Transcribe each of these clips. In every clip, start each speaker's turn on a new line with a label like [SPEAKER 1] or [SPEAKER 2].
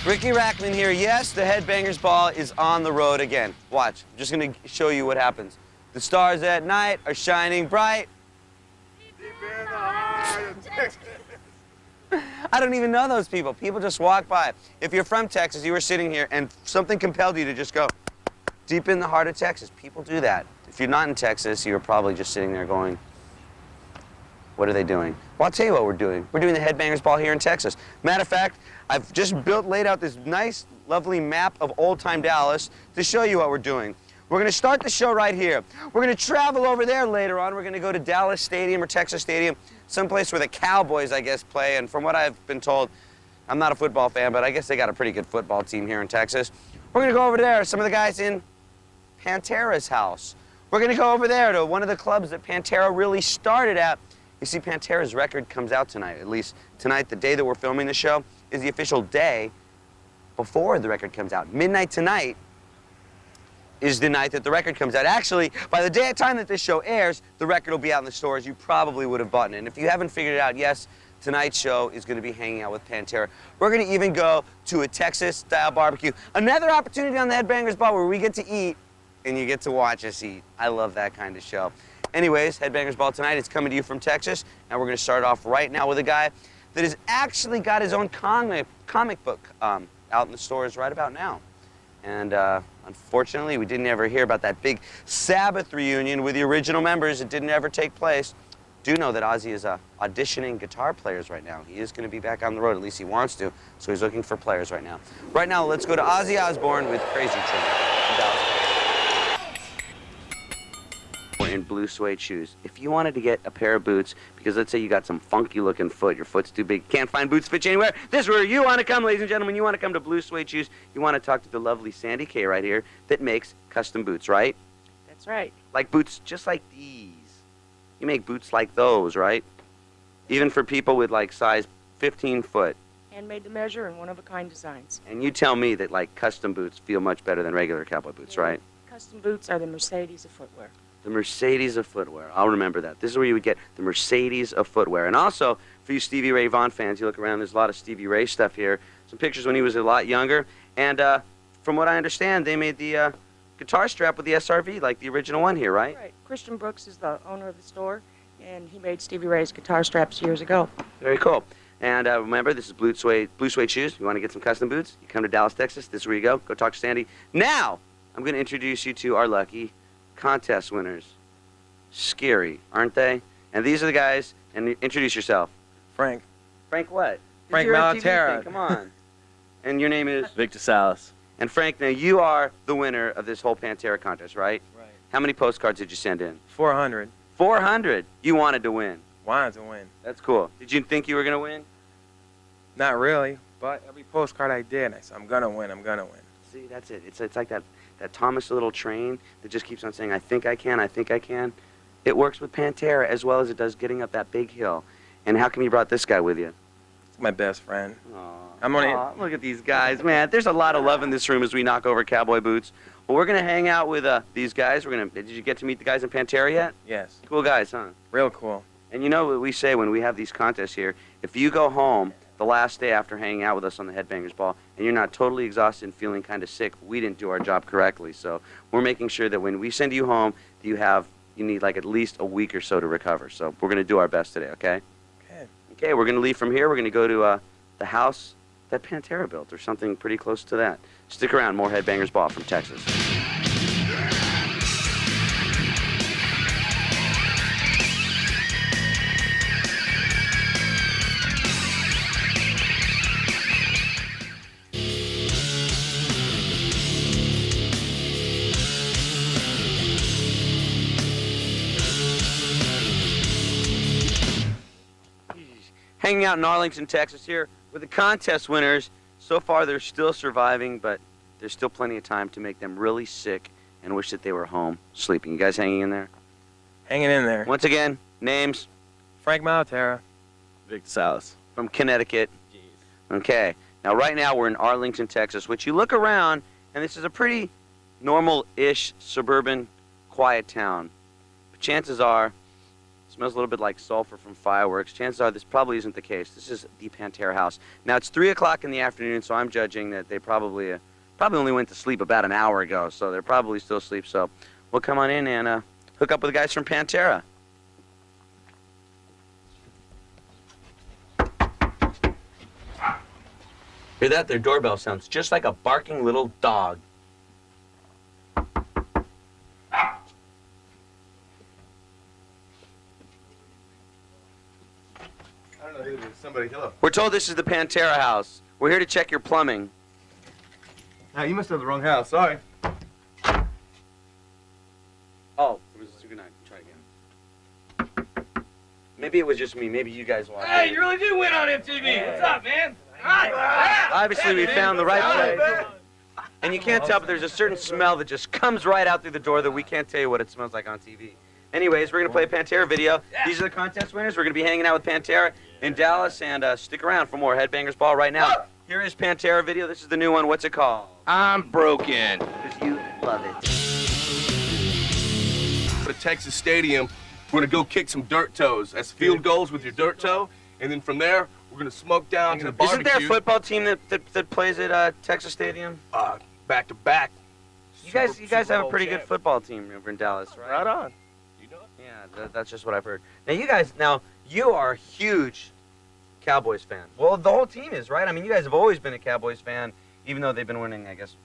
[SPEAKER 1] Ricky Rackman here. Yes, the Headbangers Ball is on the road again. Watch. I'm just going to show you what happens. The stars at night are shining bright. Deep in the heart of Texas. I don't even know those people. People just walk by. If you're from Texas, you were sitting here and something compelled you to just go deep in the heart of Texas. People do that. If you're not in Texas, you're probably just sitting there going, what are they doing? Well, I'll tell you what we're doing. We're doing the Headbangers Ball here in Texas. Matter of fact, I've just laid out this nice, lovely map of old-time Dallas to show you what we're doing. We're going to start the show right here. We're going to travel over there later on. We're going to go to Dallas Stadium or Texas Stadium, someplace where the Cowboys, I guess, play. And from what I've been told, I'm not a football fan, but I guess they got a pretty good football team here in Texas. We're going to go over there, some of the guys in Pantera's house. We're going to go over there to one of the clubs that Pantera really started at. You see, Pantera's record comes out tonight. At least tonight, the day that we're filming the show, is the official day before the record comes out. Midnight tonight is the night that the record comes out. Actually, by the time that this show airs, the record will be out in the stores. You probably would have bought it. And if you haven't figured it out, yes, tonight's show is going to be hanging out with Pantera. We're going to even go to a Texas-style barbecue. Another opportunity on the Headbangers Ball where we get to eat and you get to watch us eat. I love that kind of show. Anyways, Headbangers Ball tonight is coming to you from Texas, and we're going to start off right now with a guy that has actually got his own comic book out in the stores right about now. And unfortunately, we didn't ever hear about that big Sabbath reunion with the original members. It didn't ever take place. Do know that Ozzy is auditioning guitar players right now. He is going to be back on the road, at least he wants to, so he's looking for players right now. Right now, let's go to Ozzy Osbourne with Crazy Train from Dallas. In blue suede shoes. If you wanted to get a pair of boots, because let's say you got some funky looking foot, your foot's too big, can't find boots fit you anywhere, this is where you want to come, ladies and gentlemen. You want to come to Blue Suede Shoes. You want to talk to the lovely Sandy Kay right here that makes custom boots, right?
[SPEAKER 2] That's right.
[SPEAKER 1] Like boots just like these. You make boots like those, right? Even for people with like size 15 foot.
[SPEAKER 2] Handmade to measure and one-of-a-kind designs.
[SPEAKER 1] And you tell me that like custom boots feel much better than regular cowboy boots, right?
[SPEAKER 2] Custom boots are the Mercedes of footwear.
[SPEAKER 1] The Mercedes of footwear. I'll remember that. This is where you would get the Mercedes of footwear. And also, for you Stevie Ray Vaughan fans, you look around, there's a lot of Stevie Ray stuff here. Some pictures when he was a lot younger. And from what I understand, they made the guitar strap with the SRV, like the original one here, right?
[SPEAKER 2] Right. Christian Brooks is the owner of the store, and he made Stevie Ray's guitar straps years ago.
[SPEAKER 1] Very cool. And remember, this is Blue Suede Shoes. You want to get some custom boots? You come to Dallas, Texas. This is where you go. Go talk to Sandy. Now, I'm going to introduce you to our lucky contest winners. Scary, aren't they? And these are the guys. And introduce yourself.
[SPEAKER 3] Frank.
[SPEAKER 1] Frank what?
[SPEAKER 3] Frank
[SPEAKER 1] You're on TV
[SPEAKER 3] Pantera.
[SPEAKER 1] thing, come on. And your name is?
[SPEAKER 3] Victor Salas.
[SPEAKER 1] And Frank, now you are the winner of this whole Pantera contest, right?
[SPEAKER 3] Right.
[SPEAKER 1] How many postcards did you send in?
[SPEAKER 3] 400.
[SPEAKER 1] 400. You wanted to win.
[SPEAKER 3] Wanted to win.
[SPEAKER 1] That's cool. Did you think you were going to win?
[SPEAKER 3] Not really, but every postcard I did, I said, I'm going to win, I'm going to win.
[SPEAKER 1] See, that's it. It's like that Thomas little train that just keeps on saying, I think I can, I think I can. It works with Pantera as well as it does getting up that big hill. And how come you brought this guy with you?
[SPEAKER 3] It's my best friend.
[SPEAKER 1] Aw, look at these guys, man. There's a lot of love in this room as we knock over cowboy boots. Well, we're going to hang out with these guys. Did you get to meet the guys in Pantera yet?
[SPEAKER 3] Yes.
[SPEAKER 1] Cool guys, huh?
[SPEAKER 3] Real cool.
[SPEAKER 1] And you know what we say when we have these contests here? If you go home the last day after hanging out with us on the Headbangers Ball and you're not totally exhausted and feeling kind of sick, we didn't do our job correctly. So we're making sure that when we send you home, you need like at least a week or so to recover. So we're going to do our best today, okay?
[SPEAKER 3] Okay.
[SPEAKER 1] Okay, we're going to leave from here. We're going to go to the house that Pantera built or something pretty close to that. Stick around. More Headbangers Ball from Texas. Hanging out in Arlington, Texas here with the contest winners. So far, they're still surviving, but there's still plenty of time to make them really sick and wish that they were home sleeping. You guys hanging in there?
[SPEAKER 3] Hanging in there.
[SPEAKER 1] Once again, names?
[SPEAKER 3] Frank Pantera.
[SPEAKER 4] Victor Salas.
[SPEAKER 1] From Connecticut.
[SPEAKER 4] Jeez.
[SPEAKER 1] Okay. Now, right now, we're in Arlington, Texas, which you look around, and this is a pretty normal-ish, suburban, quiet town. But chances are, it's smells a little bit like sulfur from fireworks. Chances are this probably isn't the case. This is the Pantera house. Now, it's 3 o'clock in the afternoon, so I'm judging that they probably only went to sleep about an hour ago, so they're probably still asleep. So we'll come on in and hook up with the guys from Pantera. Hear that? Their doorbell sounds just like a barking little dog.
[SPEAKER 5] I don't know who it is. Somebody, hello.
[SPEAKER 1] We're told this is the Pantera house. We're here to check your plumbing.
[SPEAKER 5] Ah, you must have the wrong house. Sorry.
[SPEAKER 1] Oh, it was good night. Try again. Maybe it was just me. Maybe you guys watched.
[SPEAKER 6] Hey, you really did win on MTV. What's up, man? All right.
[SPEAKER 1] Obviously, we found the right place. And you can't tell, but there's a certain smell that just comes right out through the door that we can't tell you what it smells like on TV. Anyways, we're going to play a Pantera video. These are the contest winners. We're going to be hanging out with Pantera in Dallas, and stick around for more Headbangers Ball right now. Here is Pantera video. This is the new one. What's it called?
[SPEAKER 6] I'm broken.
[SPEAKER 1] Because you love it.
[SPEAKER 5] For the Texas Stadium, we're going to go kick some dirt toes. That's field goals with your dirt toe. And then from there, we're going to smoke down to the barbecue.
[SPEAKER 1] Isn't there a football team that plays at Texas Stadium?
[SPEAKER 5] Back to back.
[SPEAKER 1] You guys have a pretty good football team over in Dallas, right?
[SPEAKER 5] Right on. You know it?
[SPEAKER 1] Yeah, that's just what I've heard. Now you are a huge Cowboys fan. Well, the whole team is, right? I mean, you guys have always been a Cowboys fan, even though they've been winning, I guess,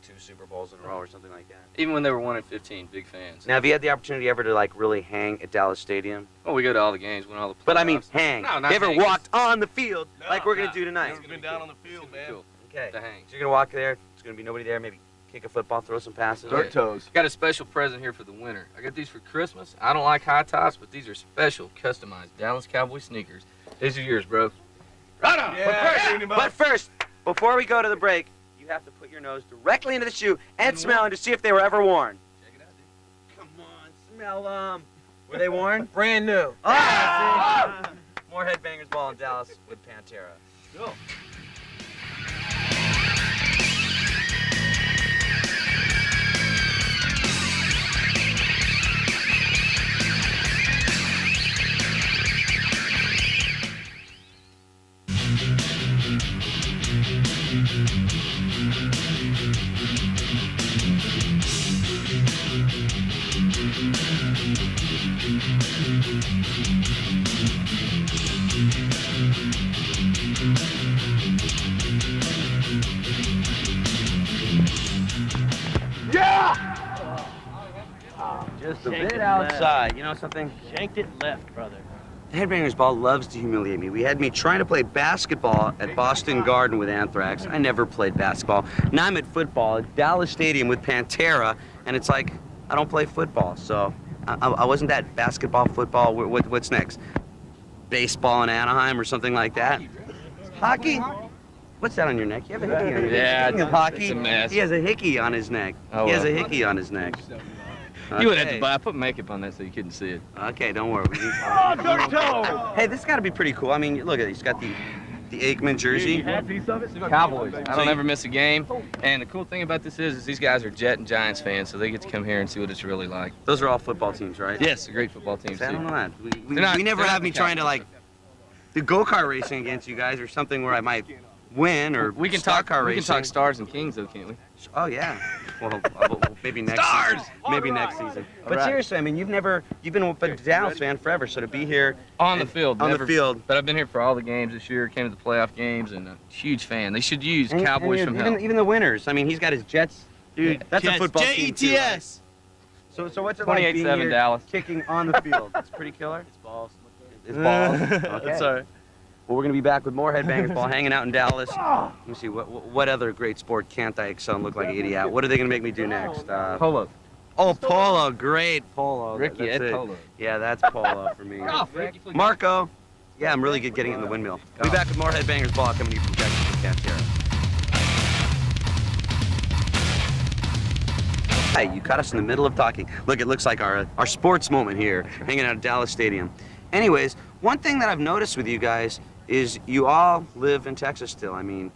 [SPEAKER 1] 2 Super Bowls in a row or something like that.
[SPEAKER 6] Even when they were 1-15, big fans.
[SPEAKER 1] Now, have you had the opportunity ever to, like, really hang at Dallas Stadium?
[SPEAKER 6] Oh, we go to all the games, win all the playoffs.
[SPEAKER 1] But I mean, hang.
[SPEAKER 6] No, not
[SPEAKER 1] you ever
[SPEAKER 6] hang.
[SPEAKER 1] walked on the field like we're going to do tonight?
[SPEAKER 5] Never been down on the field, man.
[SPEAKER 6] Cool.
[SPEAKER 1] Okay.
[SPEAKER 6] To hang.
[SPEAKER 1] So you're going to walk there. There's going to be nobody there. Maybe kick a football, throw some passes.
[SPEAKER 5] Dirt toes.
[SPEAKER 6] Got a special present here for the winner. I got these for Christmas. I don't like high tops, but these are special, customized Dallas Cowboy sneakers. These are yours, bro. Right on.
[SPEAKER 5] Yeah,
[SPEAKER 1] But first, before we go to the break, you have to put your nose directly into the shoe and smell them to see if they were ever worn.
[SPEAKER 6] Check it out, dude.
[SPEAKER 1] Come on, smell them. Were they worn?
[SPEAKER 3] Brand new.
[SPEAKER 1] Ah, see? More Headbangers Ball in Dallas with Pantera.
[SPEAKER 5] Go.
[SPEAKER 1] Just a bit outside. You know something?
[SPEAKER 7] Shanked it left, brother.
[SPEAKER 1] Headbangers Ball loves to humiliate me. We had me trying to play basketball at Boston Garden with Anthrax. I never played basketball. Now I'm at football at Dallas Stadium with Pantera, and it's like, I don't play football, so I wasn't that basketball, football. What's next? Baseball in Anaheim or something like that? Hockey? What's that on your neck? You have a hickey on your neck.
[SPEAKER 6] Yeah,
[SPEAKER 1] Speaking of hockey,
[SPEAKER 6] it's a mess.
[SPEAKER 1] he has a hickey on his neck.
[SPEAKER 6] Oh,
[SPEAKER 1] he has a
[SPEAKER 6] well.
[SPEAKER 1] hickey on his neck.
[SPEAKER 6] You would have
[SPEAKER 1] Okay.
[SPEAKER 6] to buy. I put makeup on that so you couldn't see it.
[SPEAKER 1] Okay, don't worry. Dirt toe! Hey, this got to be pretty cool. I mean, look at it. He's got the Aikman jersey.
[SPEAKER 6] Cowboys. I don't ever miss a game. And the cool thing about this is these guys are Jet and Giants fans, so they get to come here and see what it's really like.
[SPEAKER 1] Those are all football teams, right?
[SPEAKER 6] Yes, a great football team.
[SPEAKER 1] I don't know
[SPEAKER 6] too.
[SPEAKER 1] that. We
[SPEAKER 6] They're not-
[SPEAKER 1] never
[SPEAKER 6] they're
[SPEAKER 1] have
[SPEAKER 6] not
[SPEAKER 1] me
[SPEAKER 6] the
[SPEAKER 1] trying to,
[SPEAKER 6] Cowboys.
[SPEAKER 1] like, do go-kart racing against you guys or something where I might win or
[SPEAKER 6] We can
[SPEAKER 1] stock
[SPEAKER 6] talk.
[SPEAKER 1] car
[SPEAKER 6] We
[SPEAKER 1] racing.
[SPEAKER 6] can talk stars and kings, though, can't we?
[SPEAKER 1] Oh, yeah. Well, maybe next
[SPEAKER 6] Stars!
[SPEAKER 1] season. Maybe next season. But
[SPEAKER 6] right.
[SPEAKER 1] seriously, I mean, you've been a Dallas fan forever, so to be here
[SPEAKER 6] On the
[SPEAKER 1] and-
[SPEAKER 6] field.
[SPEAKER 1] on the
[SPEAKER 6] never-
[SPEAKER 1] field.
[SPEAKER 6] But I've been here for all the games this year. Came to the playoff games, and a huge fan. They should use
[SPEAKER 1] and-
[SPEAKER 6] Cowboys
[SPEAKER 1] and
[SPEAKER 6] from
[SPEAKER 1] even,
[SPEAKER 6] hell.
[SPEAKER 1] even the winners. I mean, he's got his Jets. Dude, that's a football team too, right?
[SPEAKER 7] Jets.
[SPEAKER 1] So what's it like being
[SPEAKER 6] 28-7
[SPEAKER 1] here
[SPEAKER 6] Dallas.
[SPEAKER 1] kicking on the field? It's pretty killer.
[SPEAKER 7] It's balls.
[SPEAKER 1] It's balls. Okay.
[SPEAKER 7] That's all right.
[SPEAKER 1] Well, we're going to be back with more Headbangers Ball hanging out in Dallas. Let me see, what other great sport can't I excel and look like an idiot? What are they going to make me do next?
[SPEAKER 6] Polo.
[SPEAKER 1] Oh, polo. Great polo.
[SPEAKER 6] Ricky
[SPEAKER 1] That's
[SPEAKER 6] Ed
[SPEAKER 1] it.
[SPEAKER 6] Polo.
[SPEAKER 1] Yeah, that's polo for me.
[SPEAKER 6] Oh, Ricky, please.
[SPEAKER 1] Marco. Yeah, I'm really good getting it in the windmill. We'll be back with more Headbangers Ball coming to you from Texas with Pantera. Hey, you caught us in the middle of talking. Look, it looks like our sports moment here, hanging out at Dallas Stadium. Anyways, one thing that I've noticed with you guys is you all live in Texas still. I mean,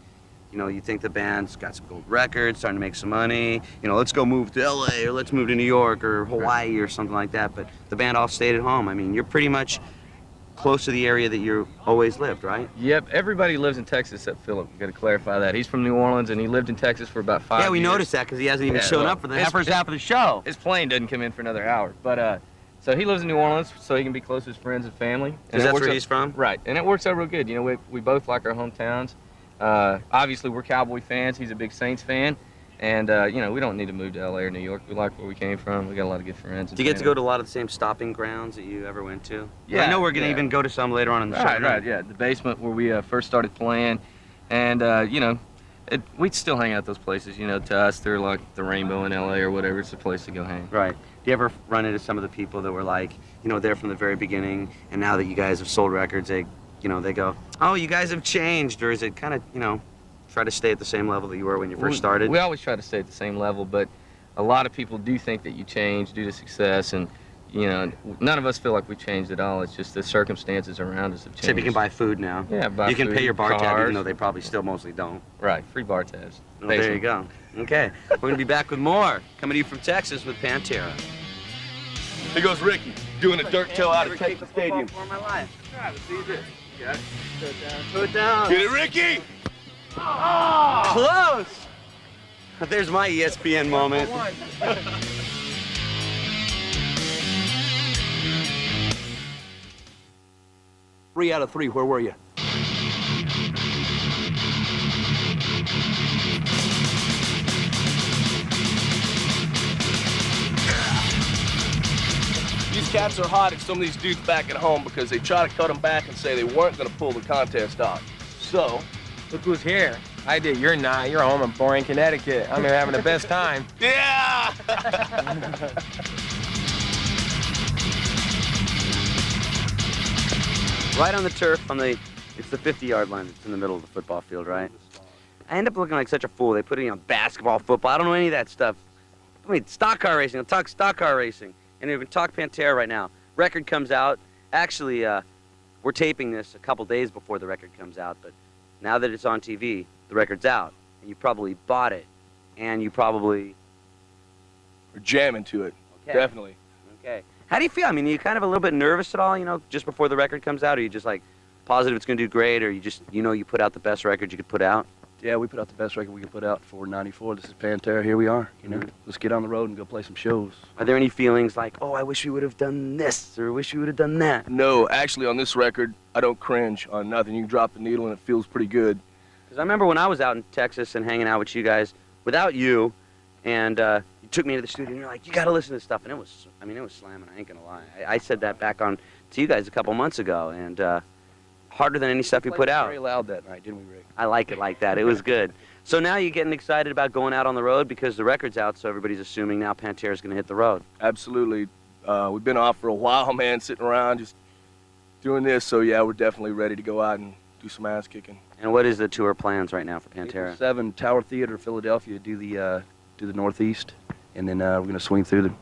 [SPEAKER 1] You know, you think the band's got some gold records, starting to make some money. You know, let's go move to LA or let's move to New York or Hawaii or something like that. But the band all stayed at home. I mean, you're pretty much close to the area that you always lived, right?
[SPEAKER 6] Yep, everybody lives in Texas except Philip. Got to clarify that. He's from New Orleans, and he lived in Texas for about 5 years.
[SPEAKER 1] Yeah, we noticed that because he hasn't even shown up for the first half of the show.
[SPEAKER 6] His plane doesn't come in for another hour. But so he lives in New Orleans, so he can be close to his friends and family.
[SPEAKER 1] Because that's where he's from?
[SPEAKER 6] Right, and it works out real good. You know, we both like our hometowns. Obviously, we're Cowboy fans. He's a big Saints fan. And, you know, we don't need to move to LA or New York. We like where we came from. We got a lot of good friends.
[SPEAKER 1] Do you get to go to a lot of the same stopping grounds that you ever went to?
[SPEAKER 6] Yeah.
[SPEAKER 1] I know we're going to even go to some later on in the show.
[SPEAKER 6] Right, yeah. The basement where we first started playing. And, you know, we'd still hang out at those places. You know, to us, they're like the Rainbow in LA or whatever. It's a place to go hang.
[SPEAKER 1] Right. Do you ever run into some of the people that were like, you know, there from the very beginning, and now that you guys have sold records, they, you know, they go, oh, you guys have changed? Or is it kind of, you know, try to stay at the same level that you were when you first started?
[SPEAKER 6] We always try to stay at the same level, but a lot of people do think that you change due to success, and you know, none of us feel like we changed at all. It's just the circumstances around us have changed.
[SPEAKER 1] Except you can buy food now.
[SPEAKER 6] Yeah, buy
[SPEAKER 1] You can
[SPEAKER 6] food,
[SPEAKER 1] pay your bar tab,
[SPEAKER 6] cars.
[SPEAKER 1] even though they probably still mostly don't.
[SPEAKER 6] Right, free bar tabs.
[SPEAKER 1] Oh, there you go. Okay, we're going to be back with more, coming to you from Texas with Pantera.
[SPEAKER 5] Here goes Ricky, doing a dirt toe out of Texas Stadium.
[SPEAKER 1] For my life.
[SPEAKER 5] See this. Yeah.
[SPEAKER 1] Put it down.
[SPEAKER 5] Get it, Ricky!
[SPEAKER 1] Close! There's my ESPN moment.
[SPEAKER 7] 3 out of 3, where were you?
[SPEAKER 5] These cats are hot at some of these dudes back at home because they try to cut them back and say they weren't going to pull the contest off. So,
[SPEAKER 3] Look who's here. I did. You're not. You're home in boring Connecticut. I'm here having the best time.
[SPEAKER 5] yeah!
[SPEAKER 1] Right on the turf, it's the 50-yard line that's in the middle of the football field, right? I end up looking like such a fool. They put it on basketball, football. I don't know any of that stuff. I mean, stock car racing. I'll talk stock car racing. And we're going to talk Pantera right now. Record comes out. Actually, we're taping this a couple days before the record comes out, but now that it's on TV, the record's out. And you probably bought it. And you probably...
[SPEAKER 5] We're jamming to it.
[SPEAKER 1] Okay.
[SPEAKER 5] Definitely.
[SPEAKER 1] Okay. How do you feel? I mean, are you kind of a little bit nervous at all, you know, just before the record comes out? Or are you just like positive it's going to do great? Or you just, you know, you put out the best record you could put out?
[SPEAKER 7] Yeah, we put out the best record we could put out for '94. This is Pantera. Here we are. You know, let's get on the road and go play some shows.
[SPEAKER 1] Are there any feelings like, oh, I wish we would have done this, or I wish we would have done that?
[SPEAKER 5] No, actually, on this record, I don't cringe on nothing. You can drop the needle and it feels pretty good.
[SPEAKER 1] Because I remember when I was out in Texas and hanging out with you guys without you, and you took me to the studio and you're like, you got to listen to this stuff. And it was, I mean, it was slamming. I ain't going to lie. I said that back on to you guys a couple months ago, and harder than any stuff you put out.
[SPEAKER 7] Very loud that night, didn't we, Rick?
[SPEAKER 1] I like it like that. It was good. So now you're getting excited about going out on the road because the record's out, so everybody's assuming now Pantera's going to hit the road.
[SPEAKER 5] Absolutely. We've been off for a while, man, sitting around just doing this. So, yeah, we're definitely ready to go out and do some ass kicking.
[SPEAKER 1] And what is the tour plans right now for
[SPEAKER 7] April
[SPEAKER 1] Pantera?
[SPEAKER 7] 7, Tower Theater, Philadelphia, do the Northeast, and then we're going to swing through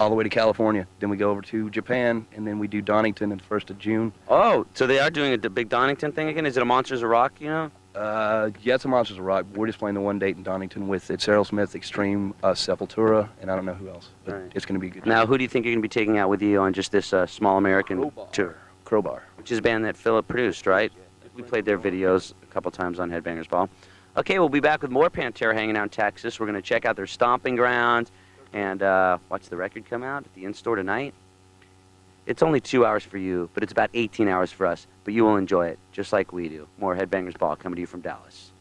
[SPEAKER 7] all the way to California. Then we go over to Japan, and then we do Donington on the 1st of June.
[SPEAKER 1] Oh, so they are doing a big Donington thing again? Is it a Monsters of Rock, you know?
[SPEAKER 7] Yeah, it's a Monsters of Rock. We're just playing the one date in Donington with it's Aerosmith, Extreme, Sepultura, and I don't know who else. But
[SPEAKER 1] Right.
[SPEAKER 7] it's going to be good.
[SPEAKER 1] Now, who do you think you're going to be taking out with you on just this small American tour?
[SPEAKER 7] Crowbar.
[SPEAKER 1] Which is a band that Philip produced, right? We played their videos a couple times on Headbangers Ball. Okay, we'll be back with more Pantera hanging out in Texas. We're going to check out their stomping grounds and watch the record come out at the in-store tonight. It's only 2 hours for you, but it's about 18 hours for us. But you will enjoy it, just like we do. More Headbangers Ball coming to you from Dallas.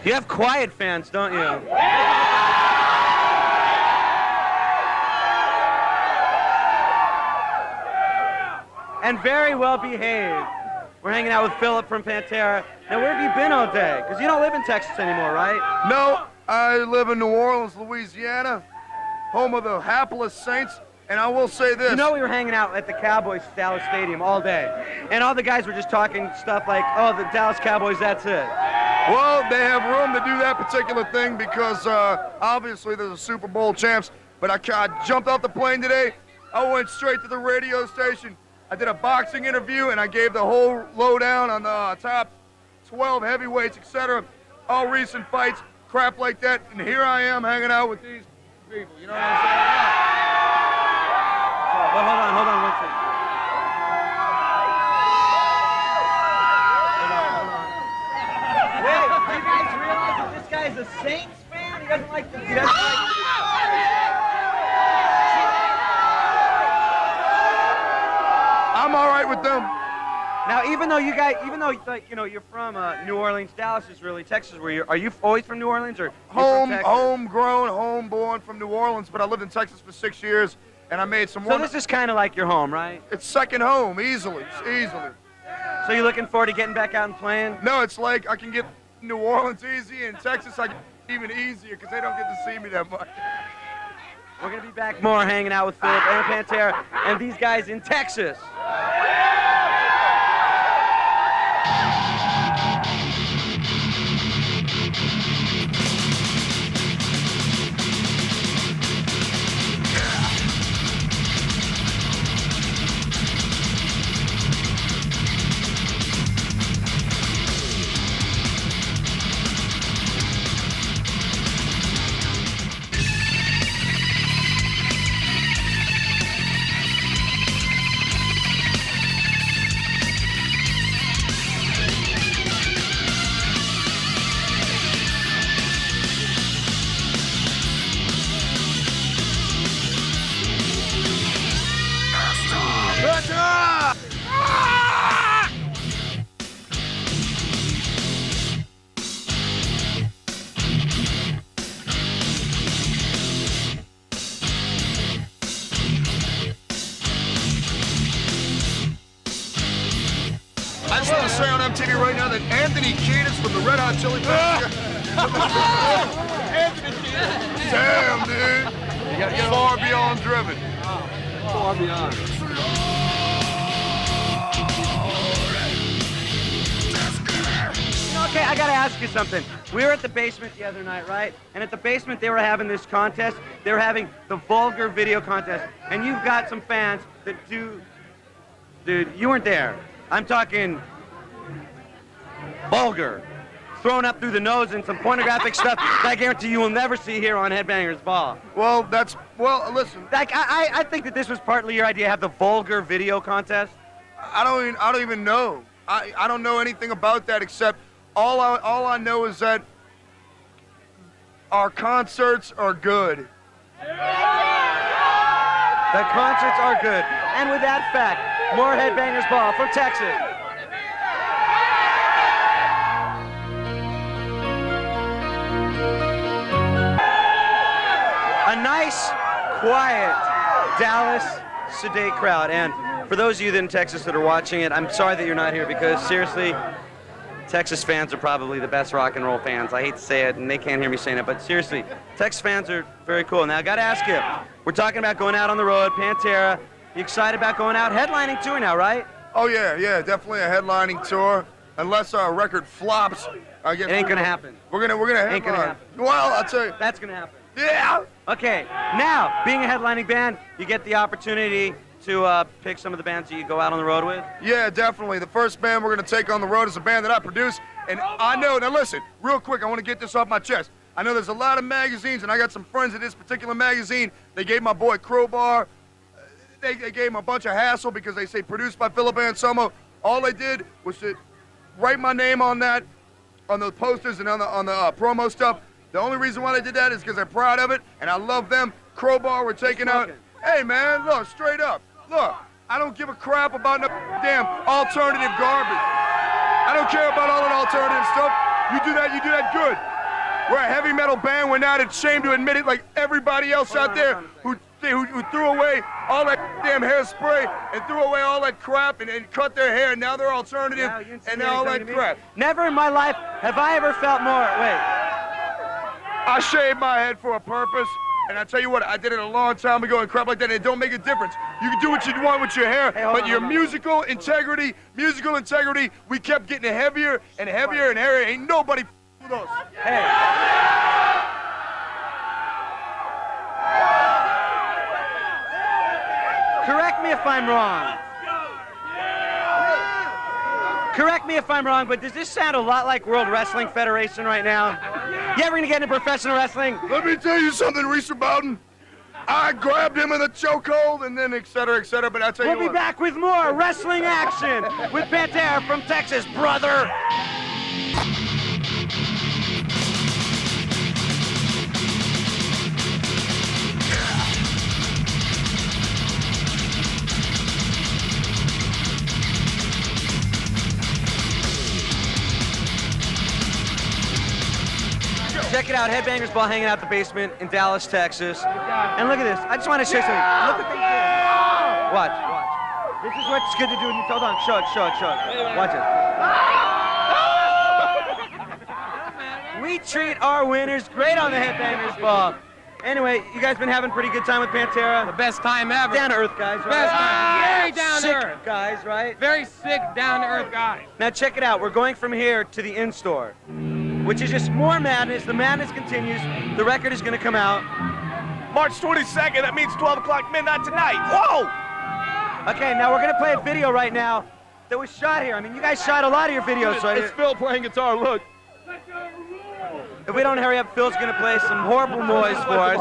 [SPEAKER 1] You have quiet fans, don't you? And very well behaved. We're hanging out with Philip from Pantera. Now, where have you been all day? Because you don't live in Texas anymore, right?
[SPEAKER 8] No, I live in New Orleans, Louisiana, home of the hapless Saints, and I will say this.
[SPEAKER 1] You know we were hanging out at the Cowboys Dallas Stadium all day, and all the guys were just talking stuff like, oh, the Dallas Cowboys, that's it.
[SPEAKER 8] Well, they have room to do that particular thing because obviously they're the Super Bowl champs, but I jumped off the plane today, I went straight to the radio station, I did a boxing interview, and I gave the whole lowdown on the top 12 heavyweights, etc. All recent fights, crap like that. And here I am hanging out with these people. You know what I'm saying?
[SPEAKER 1] But hold on one second. Wait, you guys realize that this guy's a Saints fan? He doesn't like the. He doesn't like.
[SPEAKER 8] I'm all right with them.
[SPEAKER 1] Now, even though like, you know, you're from New Orleans, Dallas is really Texas. Are you always from New Orleans, or
[SPEAKER 8] Homegrown, homeborn from New Orleans, but I lived in Texas for 6 years, and I made some.
[SPEAKER 1] So this is kind of like your home, right?
[SPEAKER 8] It's second home, easily.
[SPEAKER 1] So you're looking forward to getting back out and playing?
[SPEAKER 8] No, it's like I can get New Orleans easy, and Texas I get even easier because they don't get to see me that much.
[SPEAKER 1] We're gonna be back more hanging out with Philip and Pantera and these guys in Texas.
[SPEAKER 8] I just want to say on MTV right now that Anthony Kiedis from the Red Hot Chili Peppers. Anthony Kiedis. Damn, dude. Far beyond driven.
[SPEAKER 4] Far beyond.
[SPEAKER 1] Okay, I gotta ask you something. We were at the basement the other night, right? And at the basement they were having this contest. They were having the vulgar video contest. And you've got some fans that do... Dude, you weren't there. I'm talking vulgar, thrown up through the nose and some pornographic stuff that I guarantee you will never see here on Headbangers Ball.
[SPEAKER 8] Well, listen.
[SPEAKER 1] Like, I think that this was partly your idea, have the vulgar video contest.
[SPEAKER 8] I don't even know. I don't know anything about that except all I know is that our concerts are good.
[SPEAKER 1] The concerts are good. And with that fact, more Headbangers Ball from Texas. A nice, quiet Dallas sedate crowd. And for those of you in Texas that are watching it, I'm sorry that you're not here because seriously, Texas fans are probably the best rock and roll fans. I hate to say it, and they can't hear me saying it, but seriously, Texas fans are very cool. Now, I got to ask you, we're talking about going out on the road, Pantera. You excited about going out? Headlining tour now, right?
[SPEAKER 8] Oh, yeah, definitely a headlining tour. Unless our record flops, I guess.
[SPEAKER 1] It ain't going to happen.
[SPEAKER 8] We're gonna headline.
[SPEAKER 1] Ain't gonna happen.
[SPEAKER 8] Well, I'll tell you.
[SPEAKER 1] That's going to happen.
[SPEAKER 8] Yeah!
[SPEAKER 1] Okay, now, being a headlining band, you get the opportunity to pick some of the bands that you go out on the road with?
[SPEAKER 8] Yeah, definitely. The first band we're going to take on the road is a band that I produce. And I know, now listen, real quick, I want to get this off my chest. I know there's a lot of magazines, and I got some friends at this particular magazine. They gave my boy Crowbar, they gave him a bunch of hassle because they say produced by Philip Anselmo. All they did was to write my name on that, on the posters and on the promo stuff. The only reason why they did that is because they're proud of it, and I love them. Crowbar, we're taking out. Hey, man, look, straight up. Look, I don't give a crap about no damn alternative garbage. I don't care about all that alternative stuff. You do that good. We're a heavy metal band. We're not ashamed to admit it like everybody else out there who threw away all that damn hairspray and threw away all that crap and cut their hair. And now they're alternative and all that crap.
[SPEAKER 1] Never in my life have I ever felt more. Wait.
[SPEAKER 8] I shaved my head for a purpose. And I tell you what, I did it a long time ago and crap like that, and it don't make a difference. You can do what you want with your hair, but your musical integrity, we kept getting heavier and heavier and heavier. Ain't nobody with us.
[SPEAKER 1] Hey. Correct me if I'm wrong. Correct me if I'm wrong, but does this sound a lot like World Wrestling Federation right now? You ever gonna get into professional wrestling?
[SPEAKER 8] Let me tell you something, Reeser Bowden. I grabbed him in the chokehold and then et cetera, but I'll tell you
[SPEAKER 1] We'll be back with more wrestling action with Pantera from Texas, brother. Check it out, Headbangers Ball hanging out the basement in Dallas, Texas. And look at this. I just want to show you something. Look what they did. Watch. This is what's good to do when you hold on. Show it. Watch it. We treat our winners great on the Headbangers Ball. Anyway, you guys been having a pretty good time with Pantera?
[SPEAKER 3] The best time ever.
[SPEAKER 1] Down to earth guys, right?
[SPEAKER 3] Best time. Very down to
[SPEAKER 1] Sick
[SPEAKER 3] earth.
[SPEAKER 1] guys, right?
[SPEAKER 3] Very sick, down to earth guys.
[SPEAKER 1] Now check it out. We're going from here to the in-store, which is just more madness. The madness continues. The record is going to come out.
[SPEAKER 5] March 22nd, that means 12 o'clock midnight tonight. Whoa!
[SPEAKER 1] Okay, now we're going to play a video right now that was shot here. I mean, you guys shot a lot of your videos, right?
[SPEAKER 5] It's Phil playing guitar, look.
[SPEAKER 1] If we don't hurry up, Phil's going to play some horrible noise for us.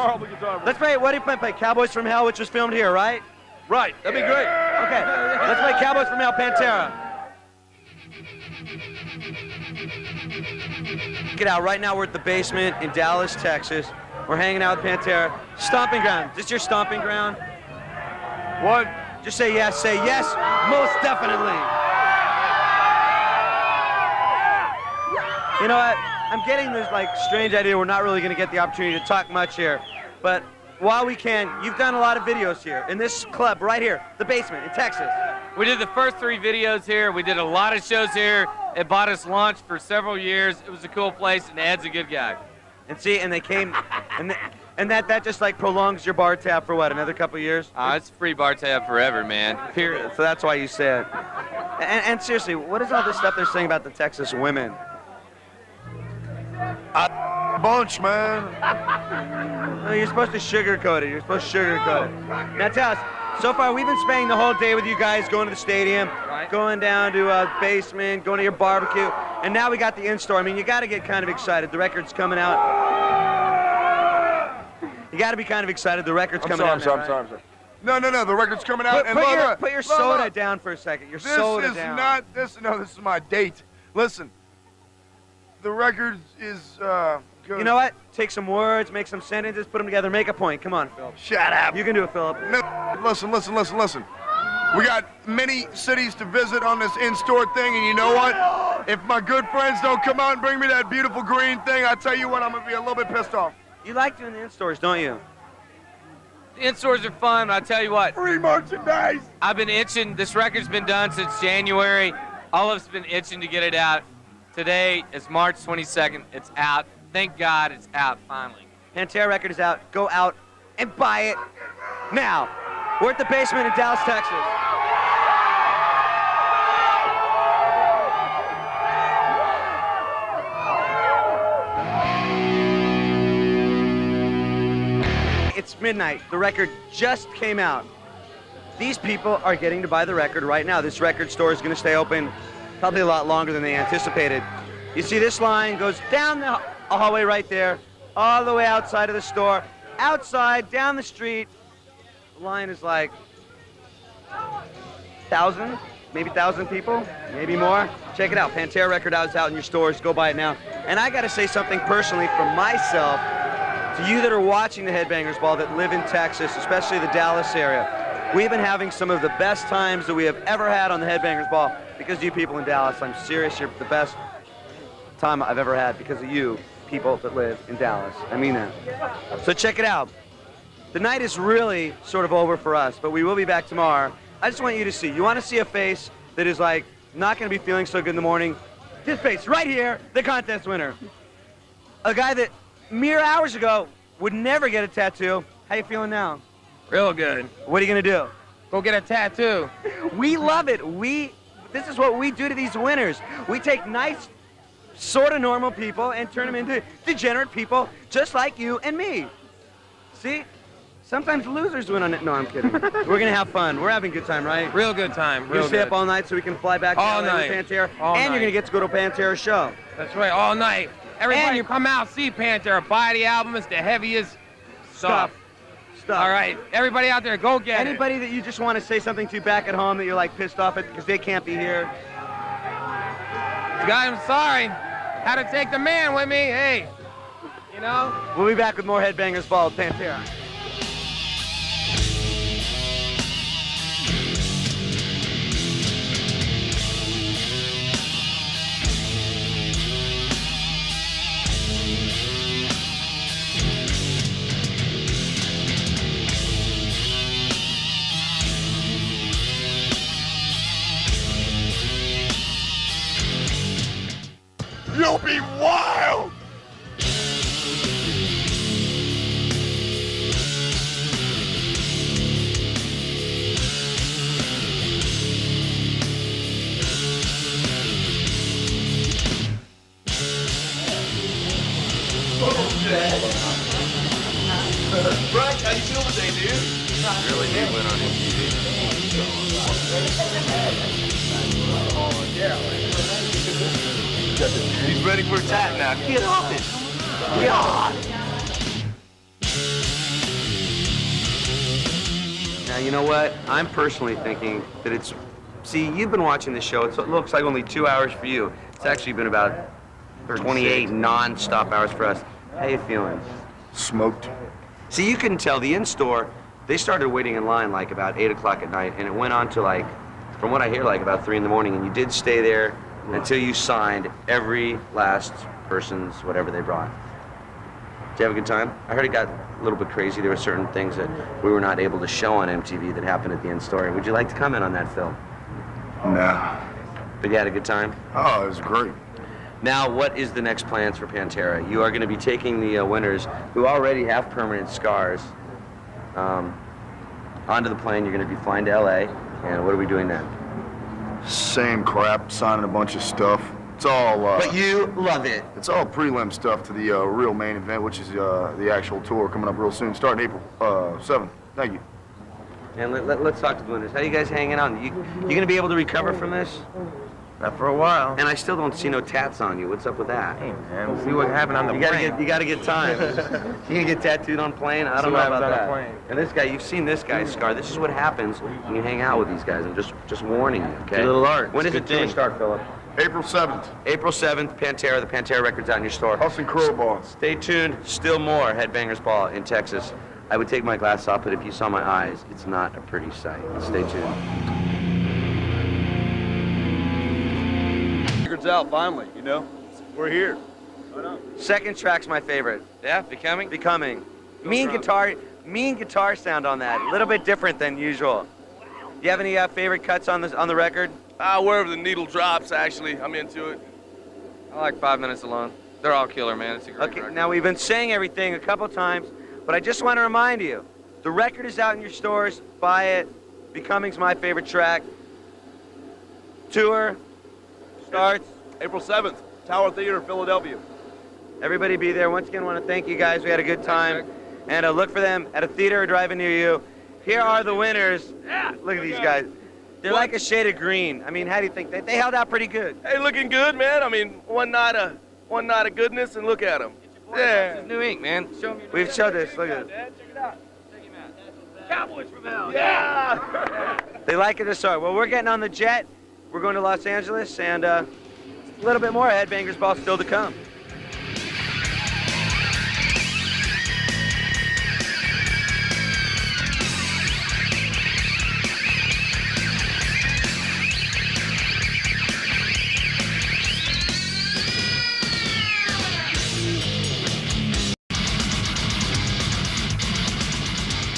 [SPEAKER 1] Let's play, what do you play? Cowboys from Hell, which was filmed here, right?
[SPEAKER 5] Right, that'd be great.
[SPEAKER 1] Okay, let's play Cowboys from Hell, Pantera. Get out, right now we're at the basement in Dallas, Texas. We're hanging out with Pantera. Stomping ground, is this your stomping ground?
[SPEAKER 8] What?
[SPEAKER 1] Just say yes, most definitely. You know what? I'm getting this strange idea we're not really going to get the opportunity to talk much here. But while we can, you've done a lot of videos here in this club right here, the basement in Texas.
[SPEAKER 9] We did the first 3 videos here. We did a lot of shows here. It bought us lunch for several years. It was a cool place, and Ed's a good guy.
[SPEAKER 1] And see, and they came, and that just prolongs your bar tab for what, another couple years?
[SPEAKER 9] It's free bar tab forever, man.
[SPEAKER 1] Period. So that's why you say it. And seriously, what is all this stuff they're saying about the Texas women?
[SPEAKER 8] Bunch, man.
[SPEAKER 1] No, you're supposed to sugarcoat it. Now tell us, so far we've been spending the whole day with you guys, going to the stadium, going down to basement, going to your barbecue, and now we got the in-store. I mean, you got to get kind of excited. The record's coming out. You got to be kind of excited. The record's coming out.
[SPEAKER 8] I'm sorry. No, the record's coming out.
[SPEAKER 1] Put your soda down for a second. Your soda down.
[SPEAKER 8] This is my date. Listen, the record is good.
[SPEAKER 1] You know what? Take some words, make some sentences, put them together, make a point. Come on, Phil.
[SPEAKER 8] Shut up.
[SPEAKER 1] You can do it, Philip.
[SPEAKER 8] No, listen. We got many cities to visit on this in-store thing, and you know what? If my good friends don't come out and bring me that beautiful green thing, I tell you what, I'm going to be a little bit pissed off.
[SPEAKER 1] You like doing the in-stores, don't you?
[SPEAKER 9] The in-stores are fun, but I tell you what.
[SPEAKER 8] Free merchandise.
[SPEAKER 9] I've been itching. This record's been done since January. All of us have been itching to get it out. Today is March 22nd. It's out. Thank God it's out, finally.
[SPEAKER 1] Pantera record is out. Go out and buy it now. We're at the basement in Dallas, Texas. It's midnight. The record just came out. These people are getting to buy the record right now. This record store is going to stay open probably a lot longer than they anticipated. You see this line goes down the hallway right there, all the way outside of the store. Outside, down the street, the line is like 1,000, maybe 1,000 people, maybe more. Check it out. Pantera record is out in your stores. Go buy it now. And I got to say something personally from myself to you that are watching the Headbangers Ball that live in Texas, especially the Dallas area. We've been having some of the best times that we have ever had on the Headbangers Ball because of you people in Dallas. I'm serious. You're the best time I've ever had because of you people that live in Dallas. I mean that. So check it out. The night is really sort of over for us, but we will be back tomorrow. I just want you to see. You want to see a face that is like not going to be feeling so good in the morning? This face right here, the contest winner. A guy that mere hours ago would never get a tattoo. How you feeling now?
[SPEAKER 3] Real good.
[SPEAKER 1] What are you going to do?
[SPEAKER 3] Go get a tattoo.
[SPEAKER 1] We love it. This is what we do to these winners. We take nice, sort of normal people and turn them into degenerate people just like you and me. See? Sometimes losers win on it. No, I'm kidding. We're gonna have fun. We're having a good time, right?
[SPEAKER 3] Real good time.
[SPEAKER 1] You stay up all night so we can fly back to
[SPEAKER 3] All
[SPEAKER 1] LA
[SPEAKER 3] night.
[SPEAKER 1] with Pantera.
[SPEAKER 3] All
[SPEAKER 1] and
[SPEAKER 3] night.
[SPEAKER 1] you're gonna get to go to a Pantera show.
[SPEAKER 3] That's right, all night. Everybody
[SPEAKER 1] you
[SPEAKER 3] come out, see Pantera. Buy the album. It's the heaviest stuff. All right, everybody out there, go get
[SPEAKER 1] Anybody that you just want to say something to back at home that you're like pissed off at because they can't be here?
[SPEAKER 3] Guys, I'm sorry. Had to take the man with me. Hey, you know?
[SPEAKER 1] We'll be back with more Headbangers Ball with Pantera.
[SPEAKER 8] You'll be wild!
[SPEAKER 5] Bryce, how you feel today, dude?
[SPEAKER 6] Really did win on MTV.
[SPEAKER 5] He's ready for attack now. Get off it.
[SPEAKER 1] Now, you know what? I'm personally thinking that it's... See, you've been watching this show. It looks like only 2 hours for you. It's actually been about 28 non-stop hours for us. How you feeling?
[SPEAKER 8] Smoked.
[SPEAKER 1] See, you can tell the in-store, they started waiting in line like about 8 o'clock at night, and it went on to like, from what I hear, like about 3 in the morning, and you did stay there until you signed every last person's whatever they brought. Did you have a good time? I heard it got a little bit crazy. There were certain things that we were not able to show on MTV that happened at the in-store. Would you like to comment on that, Phil?
[SPEAKER 8] Nah.
[SPEAKER 1] But you had a good time?
[SPEAKER 8] Oh, it was great.
[SPEAKER 1] Now, what is the next plans for Pantera? You are going to be taking the winners, who already have permanent scars, onto the plane. You're going to be flying to LA, and what are we doing then?
[SPEAKER 8] Same crap, signing a bunch of stuff. It's all,
[SPEAKER 1] But you love it.
[SPEAKER 8] it's all prelim stuff to the real main event, which is the actual tour coming up real soon, starting April 7th. Thank you.
[SPEAKER 1] And let's talk to the winners. How you guys hanging on? You going to be able to recover from this?
[SPEAKER 3] Not for a while.
[SPEAKER 1] And I still don't see no tats on you. What's up with that?
[SPEAKER 3] Hey, man, we'll see what happened on the plane.
[SPEAKER 1] You gotta get time. You gonna get tattooed on plane? I don't know
[SPEAKER 3] what
[SPEAKER 1] about
[SPEAKER 3] happens
[SPEAKER 1] that.
[SPEAKER 3] on a plane.
[SPEAKER 1] And this guy, you've seen this guy's scar. This is what happens when you hang out with these guys. I'm just warning you, okay?
[SPEAKER 6] Do a little art.
[SPEAKER 1] When
[SPEAKER 6] It's
[SPEAKER 1] does
[SPEAKER 6] a
[SPEAKER 1] it
[SPEAKER 6] good
[SPEAKER 1] tour
[SPEAKER 6] thing.
[SPEAKER 1] start, Philip?
[SPEAKER 8] April 7th,
[SPEAKER 1] April 7th, Pantera. The Pantera record's out in your store.
[SPEAKER 8] Us and Crowbar.
[SPEAKER 1] Stay tuned. Still more Headbangers Ball in Texas. I would take my glass off, but if you saw my eyes, it's not a pretty sight. Stay tuned.
[SPEAKER 4] Record's out finally, you know? We're here.
[SPEAKER 1] Second track's my favorite.
[SPEAKER 6] Yeah, Becoming?
[SPEAKER 1] Becoming. Mean guitar sound on that. A little bit different than usual. Do you have any favorite cuts on the record?
[SPEAKER 5] Wherever the needle drops, actually, I'm into it.
[SPEAKER 6] I like 5 Minutes Alone. They're all killer, man. It's a great
[SPEAKER 1] Okay,
[SPEAKER 6] record.
[SPEAKER 1] now we've been saying everything a couple times, but I just want to remind you, the record is out in your stores. Buy it. Becoming's my favorite track. Tour starts
[SPEAKER 5] April 7th, Tower Theater, Philadelphia.
[SPEAKER 1] Everybody be there. Once again, I want to thank you guys. We had a good time. And look for them at a theater or drive-in near you. Here are the winners. Look at these guys. They're like a shade of green. I mean, how do you think? They held out pretty good.
[SPEAKER 5] Hey, looking good, man. I mean, one night of goodness, and look at them.
[SPEAKER 6] This is New Ink, man. Show me.
[SPEAKER 1] We've showed this. Look at it.
[SPEAKER 6] Cowboys from hell.
[SPEAKER 5] Yeah!
[SPEAKER 1] They like it or so. Well, we're getting on the jet. We're going to Los Angeles, and a little bit more Headbangers Ball still to come.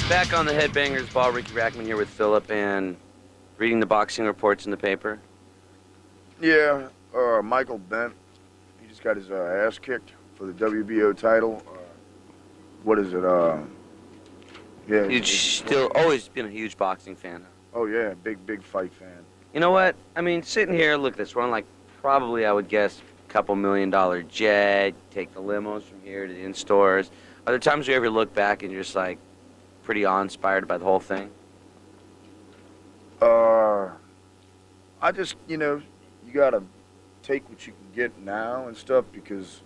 [SPEAKER 1] Back on the Headbangers Ball, Ricky Rackman here with Philip and reading the boxing reports in the paper.
[SPEAKER 8] Yeah, Michael Bent, he just got his ass kicked for the WBO title. What is it? Yeah.
[SPEAKER 1] You've still always been a huge boxing fan.
[SPEAKER 8] Oh yeah, big fight fan.
[SPEAKER 1] You know what? I mean, sitting here, look at this. We're on like probably, I would guess, a couple $1 million jet. Take the limos from here to the in-stores. Are there times you ever look back and you're just like, pretty awe-inspired by the whole thing?
[SPEAKER 8] I just, you know, you gotta take what you can get now and stuff because,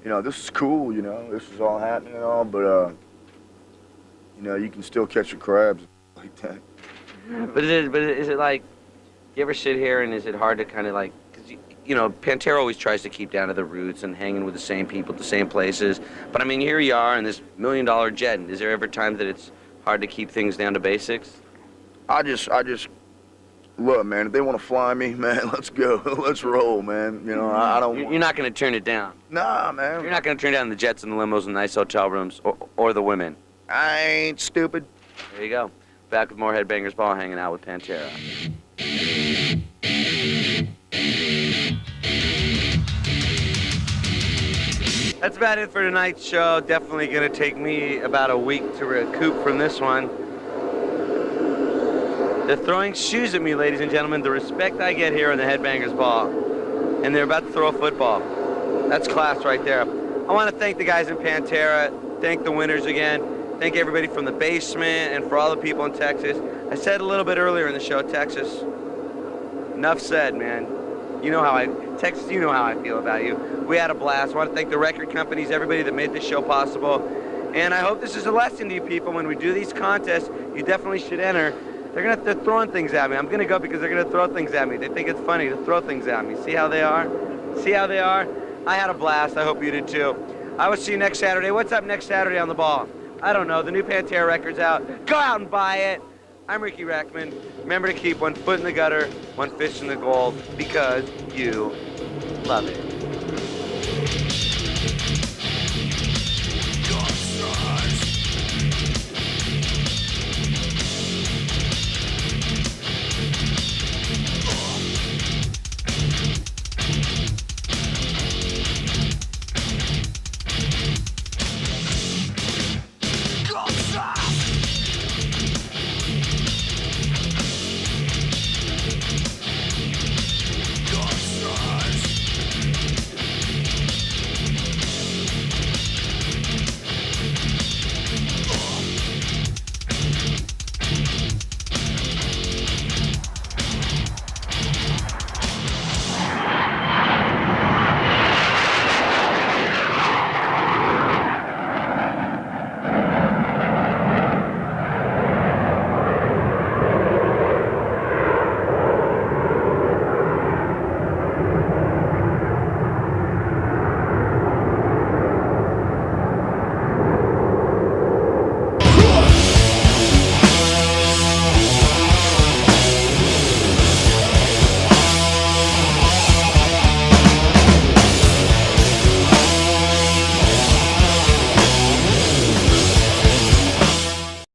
[SPEAKER 8] you know, this is cool, you know, this is all happening and all, but, you know, you can still catch your crabs like that.
[SPEAKER 1] But is it like, you ever sit here and is it hard to kind of like, because, you know, Pantera always tries to keep down to the roots and hanging with the same people at the same places. But, I mean, here you are in this $1 million jet. Is there ever time that it's hard to keep things down to basics?
[SPEAKER 8] I just, look, man, if they want to fly me, man, let's go. Let's roll, man. You know, I don't
[SPEAKER 1] You're not going to turn it down.
[SPEAKER 8] Nah, man.
[SPEAKER 1] You're not going to turn down the jets and the limos and the nice hotel rooms or the women.
[SPEAKER 8] I ain't stupid.
[SPEAKER 1] There you go. Back with more Headbangers Ball, hanging out with Pantera. That's about it for tonight's show. Definitely going to take me about a week to recoup from this one. They're throwing shoes at me, ladies and gentlemen. The respect I get here on the Headbangers Ball. And they're about to throw a football. That's class right there. I want to thank the guys in Pantera. Thank the winners again. Thank everybody from the basement and for all the people in Texas. I said a little bit earlier in the show, Texas. Enough said, man. You know how Texas, you know how I feel about you. We had a blast. I want to thank the record companies, everybody that made this show possible. And I hope this is a lesson to you people. When we do these contests, you definitely should enter. They're throwing things at me. I'm gonna go because they're gonna throw things at me. They think it's funny to throw things at me. See how they are? See how they are? I had a blast. I hope you did too. I will see you next Saturday. What's up next Saturday on the ball? I don't know. The new Pantera record's out. Go out and buy it. I'm Ricky Rackman. Remember to keep one foot in the gutter, one fist in the goal, because you love it.